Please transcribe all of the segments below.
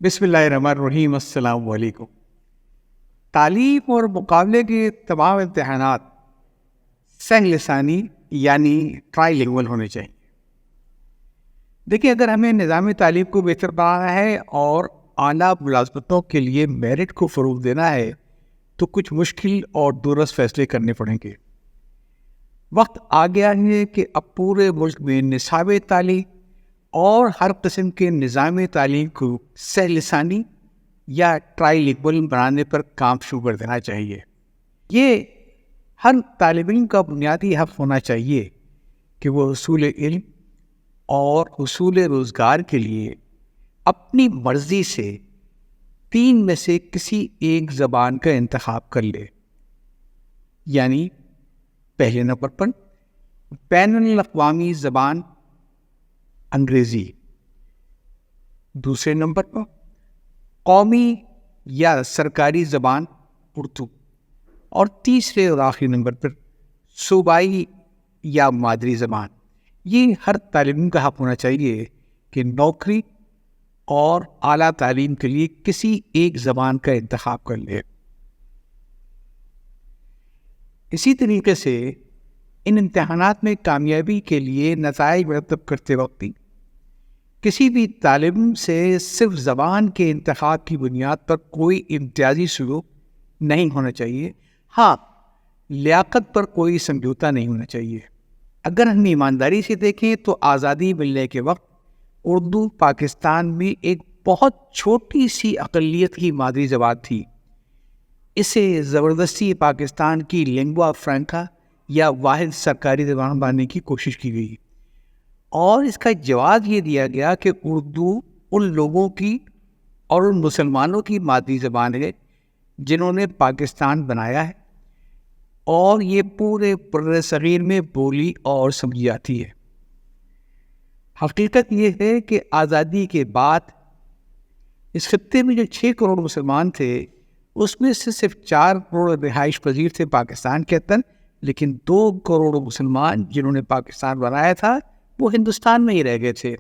بسم اللہ الرحمن الرحیم۔ السلام علیکم۔ تعلیم اور مقابلے کے تمام امتحانات سنگ لسانی یعنی ٹرائی لنگول ہونے چاہیے۔ دیکھیں، اگر ہمیں نظام تعلیم کو بہتر بنانا ہے اور اعلیٰ ملازمتوں کے لیے میرٹ کو فروغ دینا ہے تو کچھ مشکل اور دورس فیصلے کرنے پڑیں گے۔ وقت آ گیا ہے کہ اب پورے ملک میں نصاب تعلیم اور ہر قسم کے نظام تعلیم کو سہ لسانی یا ٹرائی لنگول بنانے پر کام شروع کر دینا چاہیے۔ یہ ہر طالب علم کا بنیادی حق ہونا چاہیے کہ وہ حصول علم اور حصول روزگار کے لیے اپنی مرضی سے 3 میں سے کسی ایک زبان کا انتخاب کر لے۔ یعنی پہلے نمبر پر بین الاقوامی زبان انگریزی، دوسرے نمبر پر قومی یا سرکاری زبان اردو، اور تیسرے اور آخری نمبر پر صوبائی یا مادری زبان۔ یہ ہر طالب علم کا حق ہونا چاہیے کہ نوکری اور اعلیٰ تعلیم کے لیے کسی ایک زبان کا انتخاب کر لے۔ اسی طریقے سے ان امتحانات میں کامیابی کے لیے نتائج مرتب کرتے وقت کسی بھی طالب علم سے صرف زبان کے انتخاب کی بنیاد پر کوئی امتیازی سلوک نہیں ہونا چاہیے۔ ہاں، لیاقت پر کوئی سمجھوتا نہیں ہونا چاہیے۔ اگر ہم ایمانداری سے دیکھیں تو آزادی ملنے کے وقت اردو پاکستان میں ایک بہت چھوٹی سی اقلیت کی مادری زبان تھی۔ اسے زبردستی پاکستان کی لنگوا فرینکا یا واحد سرکاری زبان بنانے کی کوشش کی گئی، اور اس کا جواب یہ دیا گیا کہ اردو ان لوگوں کی اور ان مسلمانوں کی مادری زبان ہے جنہوں نے پاکستان بنایا ہے، اور یہ پورے بر صغیر میں بولی اور سمجھی جاتی ہے۔ حقیقت یہ ہے کہ آزادی کے بعد اس خطے میں جو 6 کروڑ مسلمان تھے، اس میں سے صرف 4 کروڑ رہائش پذیر تھے پاکستان کے اندر، لیکن 2 کروڑ مسلمان جنہوں نے پاکستان بنایا تھا وہ ہندوستان میں ہی رہ گئے تھے،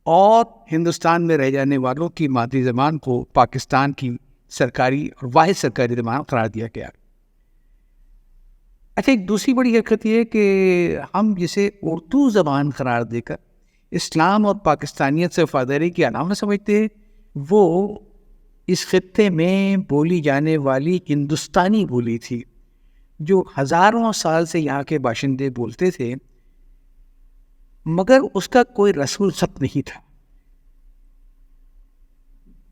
اور ہندوستان میں رہ جانے والوں کی مادری زبان کو پاکستان کی سرکاری اور واحد سرکاری زبان قرار دیا گیا۔ اچھا، ایک دوسری بڑی حقیقت یہ ہے کہ ہم جسے اردو زبان قرار دے کر اسلام اور پاکستانیت سے وفاداری کی علامت سمجھتے ہیں، وہ اس خطے میں بولی جانے والی ہندوستانی بولی تھی جو ہزاروں سال سے یہاں کے باشندے بولتے تھے، مگر اس کا کوئی رسم الخط نہیں تھا۔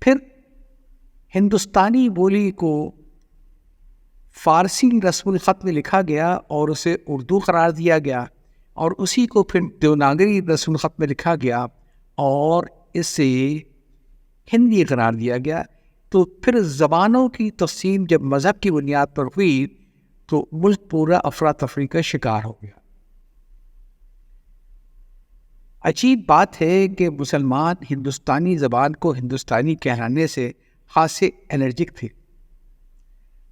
پھر ہندوستانی بولی کو فارسی رسم الخط میں لکھا گیا اور اسے اردو قرار دیا گیا، اور اسی کو پھر دیوناگری رسم الخط میں لکھا گیا اور اسے ہندی قرار دیا گیا۔ تو پھر زبانوں کی تقسیم جب مذہب کی بنیاد پر ہوئی تو ملک پورا افراتفری کا شکار ہو گیا۔ عجیب بات ہے کہ مسلمان ہندوستانی زبان کو ہندوستانی کہلانے سے خاصے الرجک تھے۔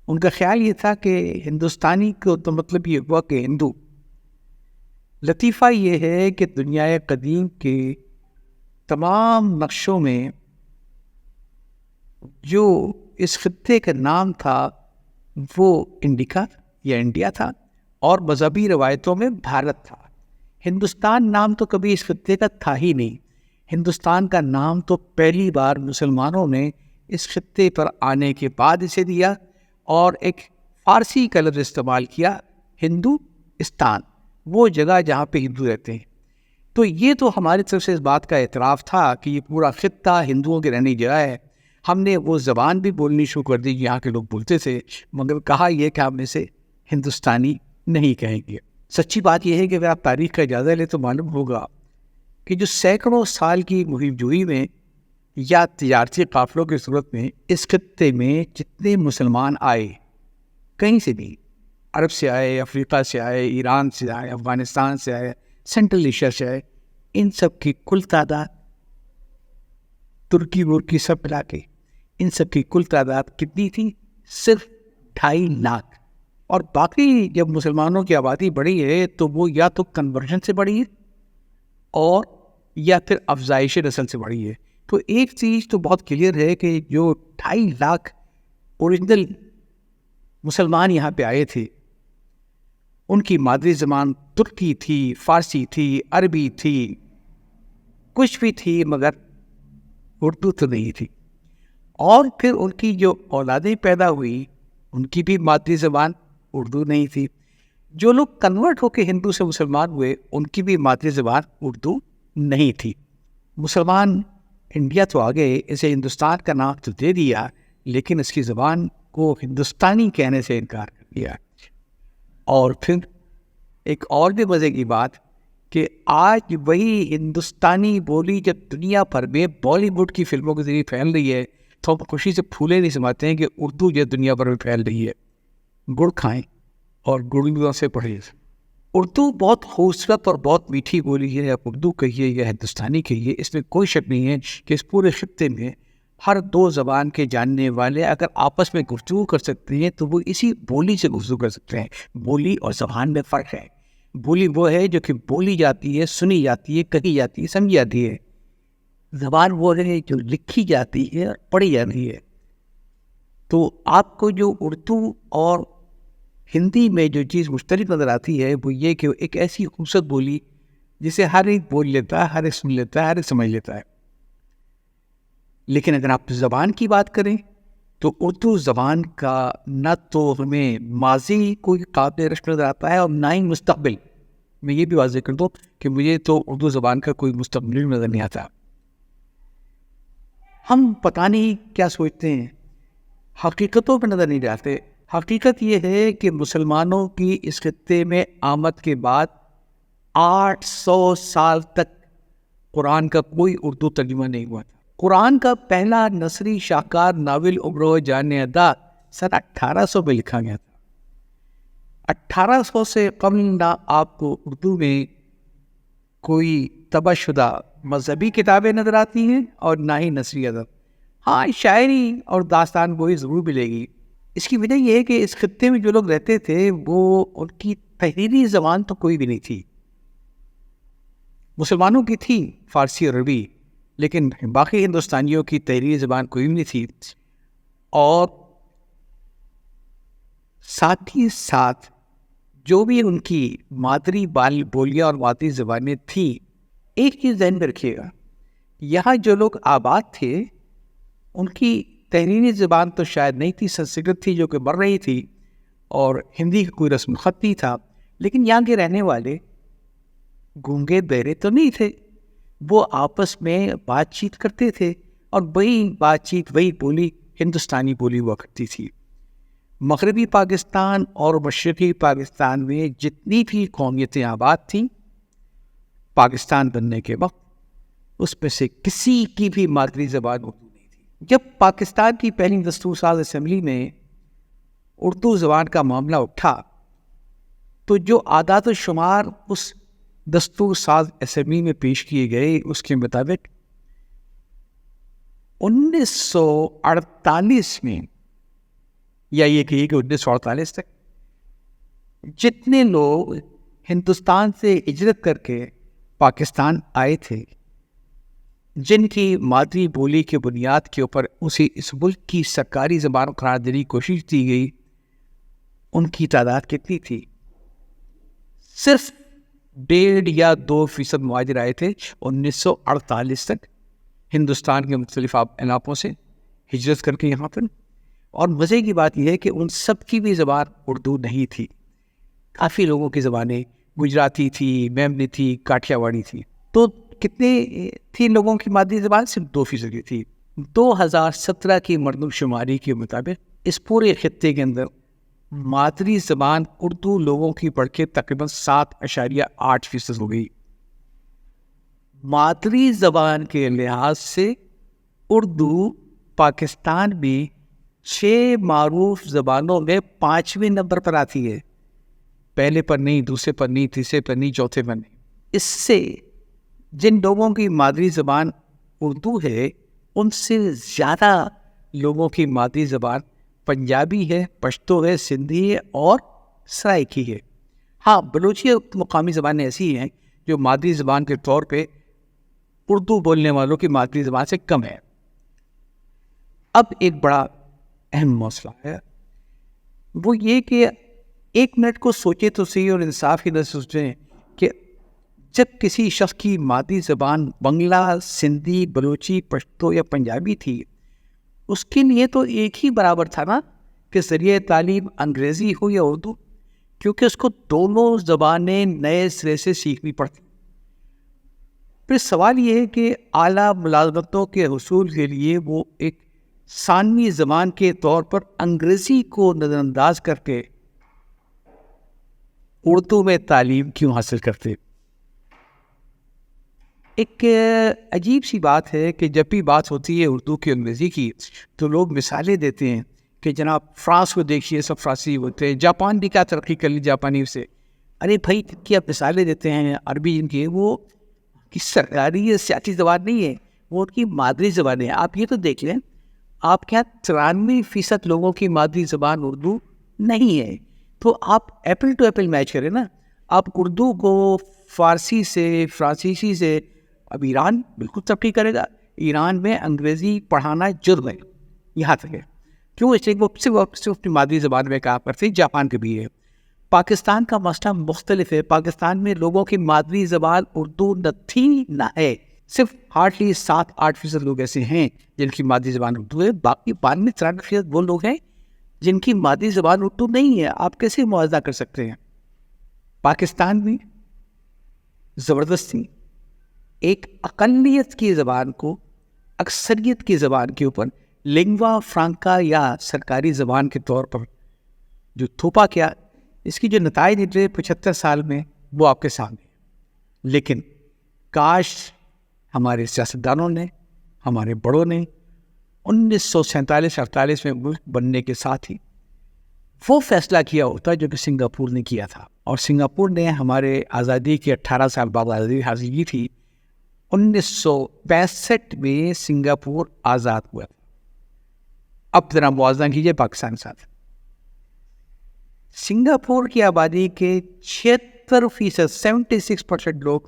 ان کا خیال یہ تھا کہ ہندوستانی کو تو مطلب یہ ہوا کہ ہندو۔ لطیفہ یہ ہے کہ دنیا قدیم کے تمام نقشوں میں جو اس خطے کا نام تھا وہ انڈیکا یا انڈیا تھا، اور مذہبی روایتوں میں بھارت تھا۔ ہندوستان نام تو کبھی اس خطے کا تھا ہی نہیں۔ ہندوستان کا نام تو پہلی بار مسلمانوں نے اس خطے پر آنے کے بعد اسے دیا، اور ایک فارسی کا لفظ استعمال کیا، ہندوستان، وہ جگہ جہاں پہ ہندو رہتے ہیں۔ تو یہ تو ہماری طرف سے اس بات کا اعتراف تھا کہ یہ پورا خطہ ہندوؤں کی رہنے جگہ ہے۔ ہم نے وہ زبان بھی بولنی شروع کر دی یہاں کے لوگ بولتے تھے، مگر کہا یہ کہ ہم اسے ہندوستانی نہیں کہیں گے۔ سچی بات یہ ہے کہ اگر آپ تاریخ کا جائزہ لیں تو معلوم ہوگا کہ جو سینکڑوں سال کی مہم جوئی میں یا تجارتی قافلوں کی صورت میں اس خطے میں جتنے مسلمان آئے، کہیں سے بھی، عرب سے آئے، افریقہ سے آئے، ایران سے آئے، افغانستان سے آئے، سینٹرل ایشیا سے آئے، ان سب کی کل تعداد، ترکی ورکی سب ملا کے ان سب کی کل تعداد کتنی تھی؟ صرف 2.5 لاکھ۔ اور باقی جب مسلمانوں کی آبادی بڑھی ہے تو وہ یا تو کنورژن سے بڑھی ہے اور یا پھر افزائش نسل سے بڑھی ہے۔ تو ایک چیز تو بہت کلیئر ہے کہ جو 2.5 لاکھ اوریجنل مسلمان یہاں پہ آئے تھے ان کی مادری زبان ترکی تھی، فارسی تھی، عربی تھی، کچھ بھی تھی، مگر اردو تو نہیں تھی. اور پھر ان کی جو اولادیں پیدا ہوئی ان کی بھی مادری زبان اردو نہیں تھی. جو لوگ کنورٹ ہو کے ہندو سے مسلمان ہوئے ان کی بھی مادری زبان اردو نہیں تھی. مسلمان انڈیا تو آ گئے، اسے ہندوستان کا نام تو دے دیا لیکن اس کی زبان کو ہندوستانی کہنے سے انکار کر دیا. اور پھر ایک اور بھی مزے کی بات کہ آج وہی ہندوستانی بولی جب دنیا بھر میں بالی ووڈ کی فلموں کے ذریعے پھیل رہی ہے تو ہم خوشی سے پھولے نہیں سماتے ہیں کہ اردو جو دنیا بھر میں پھیل رہی ہے. گڑ کھائیں اور گڑوں سے پڑھیں. اردو بہت خوبصورت اور بہت میٹھی بولی ہے. آپ اردو کہیے یا ہندوستانی کہیے، اس میں کوئی شک نہیں ہے کہ اس پورے خطے میں ہر 2 زبان کے جاننے والے اگر آپس میں گفتگو کر سکتے ہیں تو وہ اسی بولی سے گفتگو کر سکتے ہیں. بولی اور زبان میں فرق ہے. بولی وہ ہے جو کہ بولی جاتی ہے، سنی جاتی ہے، کہی جاتی ہے، سمجھی جاتی ہے. زبان وہ ہے جو لکھی جاتی ہے اور پڑھی جاتی ہے. تو آپ کو جو اردو اور ہندی میں جو چیز مشترک نظر آتی ہے وہ یہ کہ ایک ایسی خوبصورت بولی جسے ہر ایک بول لیتا ہے، ہر ایک سن لیتا ہے، ہر ایک سمجھ لیتا ہے. لیکن اگر آپ زبان کی بات کریں تو اردو زبان کا نہ تو ہمیں ماضی کوئی قابل رشک نظر آتا ہے اور نہ ہی مستقبل. میں یہ بھی واضح کر دوں کہ مجھے تو اردو زبان کا کوئی مستقبل نظر نہیں آتا. ہم پتہ نہیں کیا سوچتے ہیں، حقیقتوں پہ نظر نہیں جاتے. حقیقت یہ ہے کہ مسلمانوں کی اس خطے میں آمد کے بعد 800 سال تک قرآن کا کوئی اردو ترجمہ نہیں ہوا تھا. قرآن کا پہلا نثری شاہکار ناول عمر جان ادا سن 1800 میں لکھا گیا تھا. 1800 سے قبل نہ آپ کو اردو میں کوئی طبع شدہ مذہبی کتابیں نظر آتی ہیں اور نہ ہی نثری ادب. ہاں، شاعری اور داستان گوئی ضرور ملے گی. اس کی وجہ یہ ہے کہ اس خطے میں جو لوگ رہتے تھے وہ ان کی تحریری زبان تو کوئی بھی نہیں تھی. مسلمانوں کی تھی فارسی اور عربی، لیکن باقی ہندوستانیوں کی تحریری زبان کوئی بھی نہیں تھی. اور ساتھ ہی ساتھ جو بھی ان کی مادری بولیاں اور مادری زبانیں تھیں، ایک چیز ذہن میں رکھیے گا، یہاں جو لوگ آباد تھے ان کی تحریری زبان تو شاید نہیں تھی، سنسکرت تھی جو کہ بڑھ رہی تھی اور ہندی کا کوئی رسم الخط نہیں تھا. لیکن یہاں کے رہنے والے گونگے بہرے تو نہیں تھے، وہ آپس میں بات چیت کرتے تھے اور وہی بات چیت، وہی بولی ہندوستانی بولی ہوا کرتی تھی. مغربی پاکستان اور مشرقی پاکستان میں جتنی بھی قومیتیں آباد تھیں پاکستان بننے کے وقت، اس میں سے کسی کی بھی مادری زبان اردو نہیں تھی. جب پاکستان کی پہلی دستور ساز اسمبلی میں اردو زبان کا معاملہ اٹھا تو جو اعداد و شمار اس دستور ساز اسمبلی میں پیش کیے گئے اس کے مطابق 1948 میں، یا یہ کہیے کہ 1948 تک جتنے لوگ ہندوستان سے ہجرت کر کے پاکستان آئے تھے، جن کی مادری بولی کے بنیاد کے اوپر اسے اس ملک کی سرکاری زبان قرار دینے کی کوشش کی گئی، ان کی تعداد کتنی تھی؟ صرف 1.5 یا 2% مہاجر آئے تھے 1948 تک ہندوستان کے مختلف علاقوں سے ہجرت کر کے یہاں پر. اور مزے کی بات یہ ہے کہ ان سب کی بھی زبان اردو نہیں تھی. کافی لوگوں کی زبانیں گجراتی تھی، میمنی تھی، کاٹھیا واڑی تھی. تو کتنے تھی لوگوں کی مادری زبان؟ صرف 2% تھی. 2017 کی مردم شماری کے مطابق اس پورے خطے کے اندر مادری زبان اردو لوگوں کی بڑھ کے تقریباً 7.8% ہو گئی. مادری زبان کے لحاظ سے اردو پاکستان میں 6 معروف زبانوں میں 5ویں نمبر پر آتی ہے. پہلے پر نہیں، دوسرے پر نہیں، تیسرے پر نہیں، چوتھے پر نہیں. اس سے جن لوگوں کی مادری زبان اردو ہے ان سے زیادہ لوگوں کی مادری زبان پنجابی ہے، پشتو ہے، سندھی ہے اور سرائکی ہے. ہاں، بلوچی مقامی زبانیں ایسی ہیں جو مادری زبان کے طور پہ اردو بولنے والوں کی مادری زبان سے کم ہے۔ اب ایک بڑا اہم مسئلہ ہے، وہ یہ کہ ایک منٹ کو سوچے تو صحیح اور انصاف کی نظر سے سوچیں کہ جب کسی شخص کی مادری زبان بنگلہ، سندھی، بلوچی، پشتو یا پنجابی تھی، اس کے لیے تو ایک ہی برابر تھا نا کہ ذریعہ تعلیم انگریزی ہو یا اردو، کیونکہ اس کو دونوں زبانیں نئے سرے سے سیکھنی پڑتی۔ پھر سوال یہ ہے کہ اعلیٰ ملازمتوں کے حصول کے لیے وہ ایک ثانوی زبان کے طور پر انگریزی کو نظر انداز کر کے اردو میں تعلیم کیوں حاصل کرتے؟ ایک عجیب سی بات ہے کہ جب بھی بات ہوتی ہے اردو کی انگریزی کی تو لوگ مثالیں دیتے ہیں کہ جناب فرانس کو دیکھیے، سب فرانسی ہوتے ہیں، جاپان بھی کیا ترقی کر لی جاپانی سے۔ ارے بھائی کیا مثالیں دیتے ہیں عربی ان کی، وہ کی سرکاری یا سیاسی زبان نہیں ہے، وہ ان کی مادری زبان ہے۔ آپ یہ تو دیکھ لیں، آپ کے یہاں 93% لوگوں کی مادری زبان اردو نہیں ہے، تو آپ ایپل ٹو ایپل میچ کریں نا۔ آپ اردو کو فارسی سے، فرانسیسی سے، اب ایران بالکل ترقی کرے گا۔ ایران میں انگریزی پڑھانا جرم ہے، یہاں تک ہے، کیوں؟ اس لیے وہ صرف اپنی مادری زبان میں کام کرتے ہیں۔ جاپان کے بھی ہے۔ پاکستان کا مسئلہ مختلف ہے۔ پاکستان میں لوگوں کی مادری زبان اردو نہ تھی نہ ہے، صرف ہارڈلی 7-8% لوگ ایسے ہیں جن کی مادری زبان اردو ہے، باقی 92-93% وہ لوگ ہیں جن کی مادری زبان اردو نہیں ہے۔ آپ کیسے موازنہ کر سکتے ہیں؟ پاکستان میں زبردستی ایک اقلیت کی زبان کو اکثریت کی زبان کے اوپر لنگوا فرانکا یا سرکاری زبان کے طور پر جو تھوپا کیا، اس کی جو نتائج نکلے 75 سال میں وہ آپ کے سامنے۔ لیکن کاش ہمارے سیاستدانوں نے، ہمارے بڑوں نے 1947-48 میں ملک بننے کے ساتھ ہی وہ فیصلہ کیا ہوتا جو کہ سنگاپور نے کیا تھا، اور سنگاپور نے ہمارے آزادی کے 18 سال بعد آزادی حاصل کی تھی۔ 1965 میں سنگاپور آزاد ہوا تھا۔ اب ذرا موازنہ کیجیے پاکستان کے ساتھ۔ سنگاپور کی آبادی کے 76%، 76% لوگ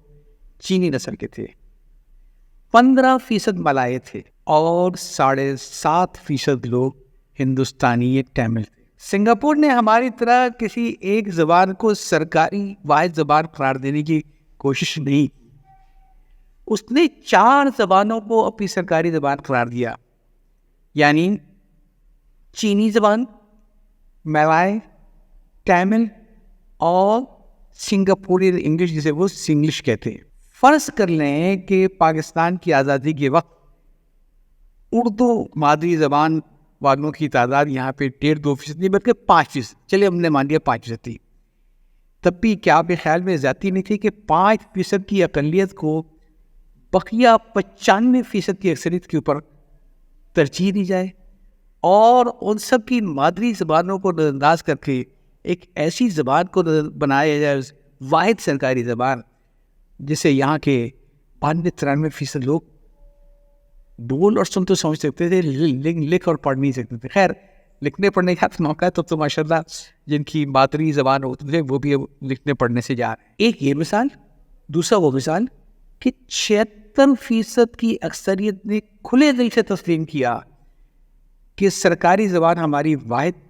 چینی نسل کے تھے، 15% ملائے تھے، اور 7.5% لوگ ہندوستانی ٹیمل تھے۔ سنگاپور نے ہماری طرح کسی ایک زبان کو سرکاری واحد زبان قرار دینے کی کوشش نہیں، اس نے 4 زبانوں کو اپنی سرکاری زبان قرار دیا، یعنی چینی زبان، ملائے، ٹیمل اور سنگاپوری انگلش، جسے وہ سنگلش کہتے ہیں۔ فرض کر لیں کہ پاکستان کی آزادی کے وقت اردو مادری زبان والوں کی تعداد یہاں پہ 1.5-2% نہیں بلکہ 5%، چلیے ہم نے مان لیا 5% تھی، تب بھی کیا آپ کے خیال میں زیادتی نہیں تھی کہ 5% کی اقلیت کو بقیہ 95% کی اکثریت کے اوپر ترجیح دی جائے، اور ان سب کی مادری زبانوں کو نظر انداز کر کے ایک ایسی زبان کو بنایا جائے واحد سرکاری زبان جسے یہاں کے 92-93% لوگ بول اور سن تو سمجھ سکتے تھے، لکھ اور پڑھ نہیں سکتے تھے۔ خیر لکھنے پڑھنے کا موقع ہے تو ماشاء اللہ جن کی مادری زبان ہوتے تھے وہ بھی لکھنے پڑھنے سے جا رہے ہیں۔ ایک یہ مثال، دوسرا وہ مثال کہ 76% کی اکثریت نے کھلے دل سے تسلیم کیا کہ سرکاری زبان ہماری واحد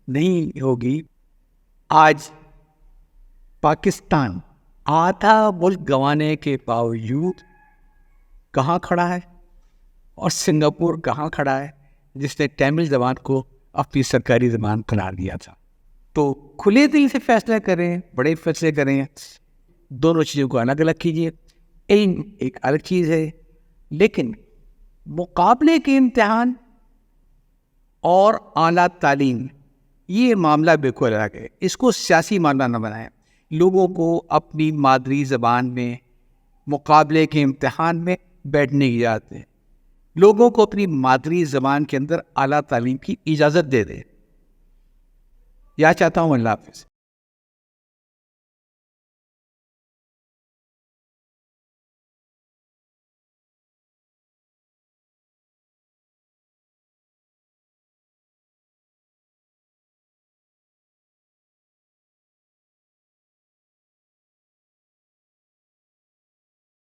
نہیں ہوگی۔ آج پاکستان آدھا ملک گنوانے کے باوجود کہاں کھڑا ہے، اور سنگاپور کہاں کھڑا ہے جس نے ٹیمل زبان کو اپنی سرکاری زبان قرار دیا تھا؟ تو کھلے دل سے فیصلہ کریں، بڑے فیصلے کریں، دونوں چیزوں کو الگ الگ کیجیے۔ علم ایک الگ چیز ہے، لیکن مقابلے کے امتحان اور اعلیٰ تعلیم یہ معاملہ بالکل الگ ہے۔ اس کو سیاسی معاملہ نہ بنائیں۔ لوگوں کو اپنی مادری زبان میں مقابلے کے امتحان میں بیٹھنے کی اجازت دیں، لوگوں کو اپنی مادری زبان کے اندر اعلیٰ تعلیم کی اجازت دے دیں۔ یا چاہتا ہوں اللہ حافظ۔